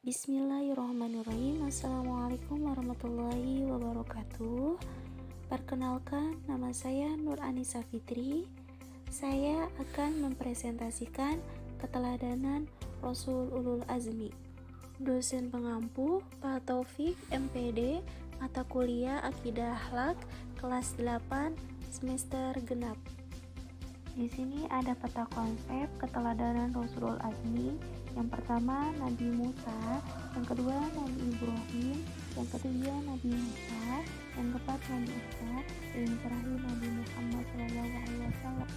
Bismillahirrahmanirrahim. Assalamualaikum warahmatullahi wabarakatuh. Perkenalkan, nama saya Nur Anissa Fitri. Saya akan mempresentasikan keteladanan Rasul Ulul Azmi. Dosen pengampu Pak Taufik MPD, mata kuliah Akidah Akhlak, kelas 8, semester genap. Di sini ada peta konsep keteladanan Rasulul Azmi. Yang pertama Nabi Musa, yang kedua Nabi Ibrahim, yang ketiga Nabi Musa, yang keempat Nabi Isa, dan yang terakhir Nabi Muhammad SAW.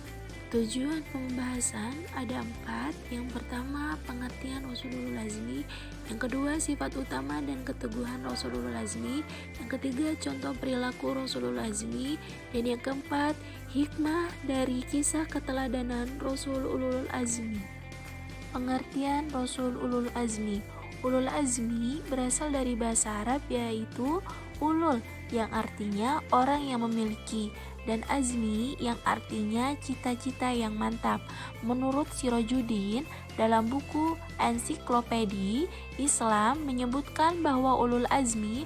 Tujuan pembahasan ada 4. Yang pertama pengertian Rasulul Azmi, yang kedua sifat utama dan keteguhan Rasulul Azmi, yang ketiga contoh perilaku Rasulul Azmi, dan yang keempat hikmah dari kisah keteladanan Rasul Ulul Azmi. Pengertian Rasul Ulul Azmi. Ulul Azmi berasal dari bahasa Arab yaitu ulul yang artinya orang yang memiliki, dan azmi yang artinya cita-cita yang mantap. Menurut Sirajuddin dalam buku Ensiklopedi Islam menyebutkan bahwa ulul azmi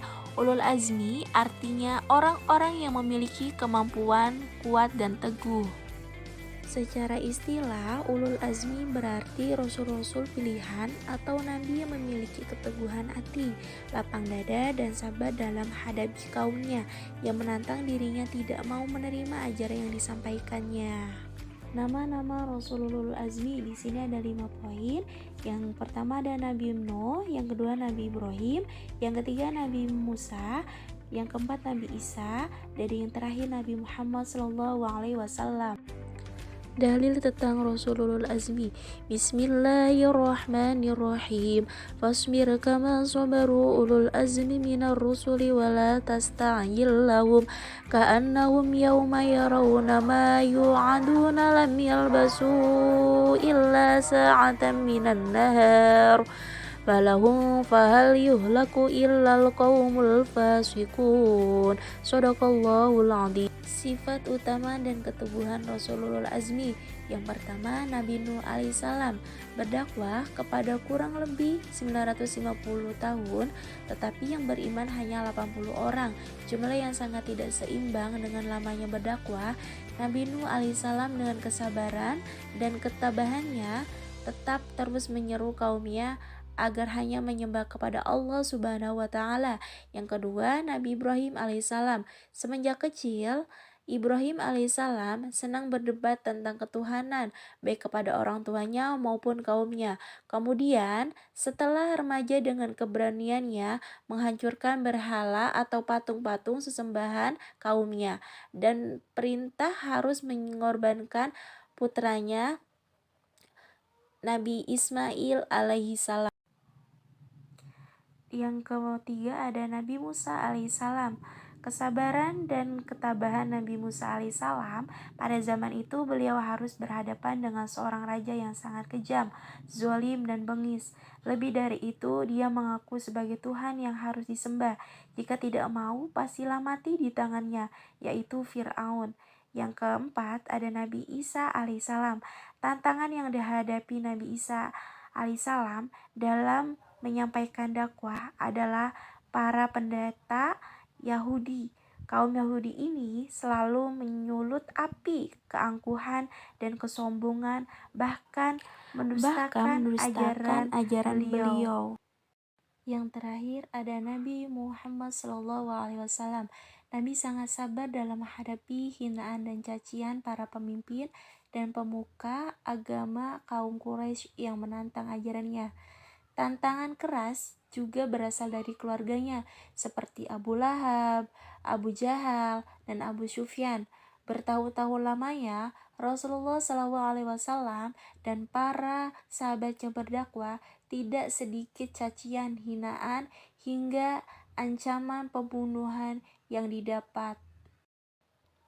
artinya orang-orang yang memiliki kemampuan kuat dan teguh. Secara istilah, ulul azmi berarti rasul-rasul pilihan atau nabi yang memiliki keteguhan hati, lapang dada, dan sabar dalam hadapi kaumnya yang menantang dirinya tidak mau menerima ajaran yang disampaikannya. Nama-nama Rasulul Azmi di sini ada 5 poin. Yang pertama ada Nabi Nuh, yang kedua Nabi Ibrahim, yang ketiga Nabi Musa, yang keempat Nabi Isa, dan yang terakhir Nabi Muhammad SAW. Dalil tentang Rasulul Azmi. Bismillahirrahmanirrahim. Fasbir kama sabaru ulul azmi minar rusuli wala tasta'jil lahum ka'annahum yawma yarawna ma yu'aduna lam yalbasu illa sa'atan minan nahar falahum fahal yuhlaku illal qaumul fasiqun. Shadaqallahul adzim. Sifat utama dan keteguhan Rasulul Azmi. Yang pertama, Nabi Nuh alaihissalam berdakwah kepada kurang lebih 950 tahun, tetapi yang beriman hanya 80 orang. Jumlah yang sangat tidak seimbang dengan lamanya berdakwah. Nabi Nuh alaihissalam dengan kesabaran dan ketabahannya tetap terus menyeru kaumnya agar hanya menyembah kepada Allah Subhanahu wa Ta'ala. Yang kedua, Nabi Ibrahim alaihissalam. Semenjak kecil, Ibrahim alaihissalam senang berdebat tentang ketuhanan, baik kepada orang tuanya maupun kaumnya. Kemudian, setelah remaja dengan keberaniannya menghancurkan berhala atau patung-patung sesembahan kaumnya, dan perintah harus mengorbankan putranya Nabi Ismail alaihissalam. Yang ketiga ada Nabi Musa alaihissalam. Kesabaran dan ketabahan Nabi Musa alaihissalam. Pada zaman itu beliau harus berhadapan dengan seorang raja yang sangat kejam, zalim dan bengis. Lebih dari itu, dia mengaku sebagai Tuhan yang harus disembah. Jika tidak mau, pastilah mati di tangannya, yaitu Fir'aun. Yang keempat ada Nabi Isa alaihissalam. Tantangan yang dihadapi Nabi Isa alaihissalam dalam menyampaikan dakwah adalah para pendeta Yahudi. Kaum Yahudi ini selalu menyulut api keangkuhan dan kesombongan, bahkan mendustakan ajaran beliau. Yang terakhir ada Nabi Muhammad SAW. Nabi sangat sabar dalam menghadapi hinaan dan cacian para pemimpin dan pemuka agama kaum Quraisy yang menantang ajarannya. Tantangan keras juga berasal dari keluarganya, seperti Abu Lahab, Abu Jahal, dan Abu Sufyan. Bertahun-tahun lamanya, Rasulullah SAW dan para sahabatnya berdakwah, tidak sedikit cacian, hinaan, hingga ancaman pembunuhan yang didapat.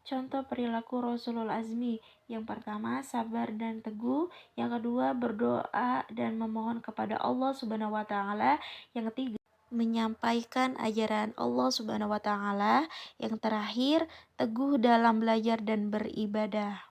Contoh perilaku Rasulul Azmi. Yang pertama, sabar dan teguh. Yang kedua, berdoa dan memohon kepada Allah Subhanahu wa Ta'ala. Yang ketiga, menyampaikan ajaran Allah Subhanahu wa Ta'ala. Yang terakhir, teguh dalam belajar dan beribadah.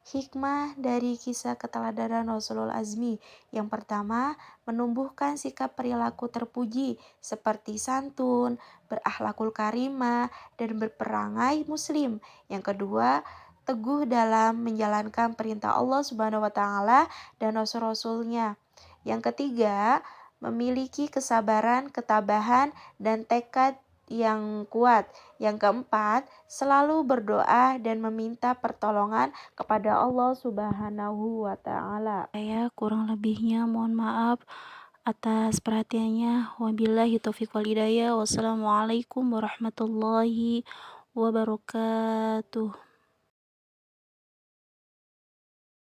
Hikmah dari kisah keteladanan Rasulul Azmi. Yang pertama, menumbuhkan sikap perilaku terpuji seperti santun, berakhlakul karimah, dan berperangai muslim. Yang kedua, teguh dalam menjalankan perintah Allah Subhanahu wa taala dan rasul-rasulnya. Yang ketiga, memiliki kesabaran, ketabahan, dan tekad yang kuat. Yang keempat, selalu berdoa dan meminta pertolongan kepada Allah Subhanahu wa taala. Saya kurang lebihnya mohon maaf atas perhatiannya. Wabillahi taufiq wal hidayah. Wassalamualaikum warahmatullahi wabarakatuh.